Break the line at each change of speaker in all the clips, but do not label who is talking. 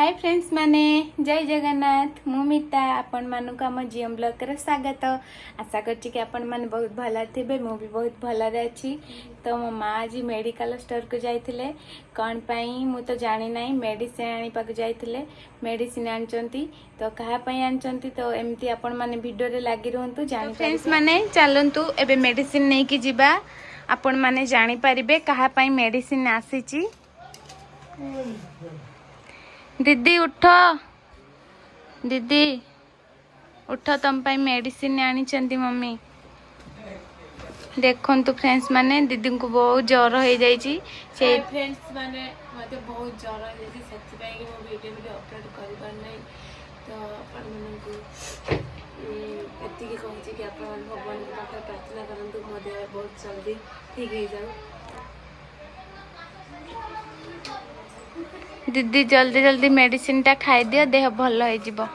Hi friends माने जय जगन्नाथ मुमिता आपण मानू आम जीएम ब्लॉग रे स्वागत। आशा करछि कि आपण माने बहुत भला थिबे। मु भी बहुत भला रे अछि। तो मो माँ आज मेडिकल स्टोर को जाइथिले कोन पई मु तो जानि नाही। मेडिसिन आनी पाक जाइथिले मेडिसिन आनचंती तो कहा पई आनचंती तो एमती आपण माने वीडियो रे लागि रहंतु जानि। फ्रेंड्स माने चलंतु एबे मेडिसिन नै कि जिबा आपण माने जानि परिबे कहा पई मेडिसिन आसीची। दीदी उठ दीदी उठ तुम पाई मेडिसिन आनी चंदी मम्मी। देखो तो फ्रेंड्स माने दीदी को बहुत ज्वर हो जाइए।
फ्रेंड्स माने मते बहुत ज्वर हो जाइए सेति पई कि मो वीडियो अपलोड कर पार नै। तो अपन मन को एति की कहै छी कि अपन भगवान के पास प्रार्थना करंतु मो देह बहुत जल्दी ठीक हो जाऊ।
दीदी जल्दी जल्दी मेडिसिन टा खाई दियो देह भल हो जिवो।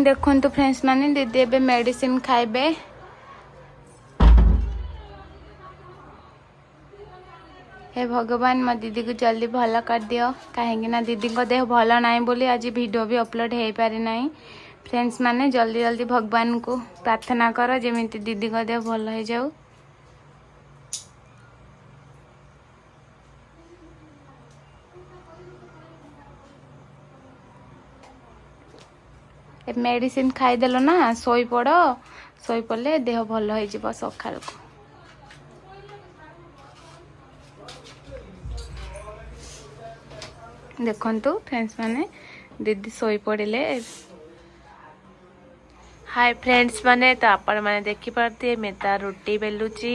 देखो तो फ्रेंड्स माने दीदी एबे मेडिसिन खाइबे। हे भगवान मो दीदी को जल्दी भल कर दियो कहीं ना दीदी को देह भल नाई बोली आज वीडियो भी अपलोड हो पारि नाही। फ्रेंड्स माने जल्दी जल्दी भगवान को प्रार्थना करो जेमिति दीदी को देह भल हो जाऊ। मेडिसिन खाईदेल ना सोई पड़ सोई पड़े देह भल हो सकाल को। देखंतु फ्रेंड्स माने दीदी सोई पड़े।
हाय फ्रेंड्स माने तो आपण माने देखि पारती मेता रोटी बेलुची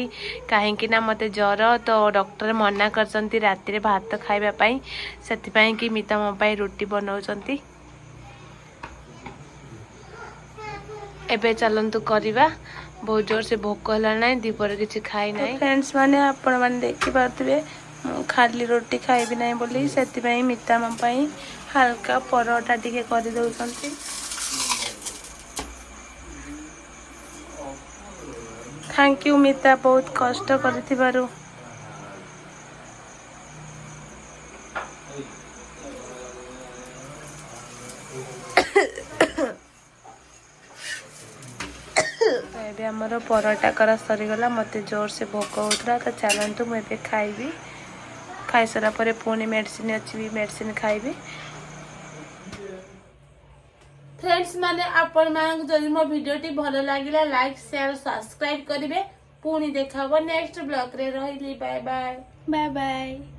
कहीं ना मते ज्वर तो डॉक्टर मना करचंती राति रे भात खाइबा पई सेति पई कि मिता मो पई रोटी बनाउचंती। एबे चलंतु करिबा बहुत जोर से भोक हला नै दीपर किछि खाई नै। फ्रेंड्स माने आपण माने देखि पारतबे खाली रोटी खाइबी नै बोली सेति पई मिता मो पई हल्का परोटा टिके करि दउचंती। थैंक यू मिता बहुत कष्ट करथिबारु। एबे हमर परोटा करा सरीगला मते जोर से भोक होतरा तो चलंतु मु एबे खाइबी। खाई सरा परे पुणी मेडिसिन अछि भी मेडिसिन खाइबी। फ्रेंड्स माने आपण मान जदि मो वीडियो टी भलो लागिला लाइक शेयर सब्सक्राइब करिवे। पुणी देखाबो नेक्स्ट ब्लॉग रे रहिली। Bye bye
bye bye.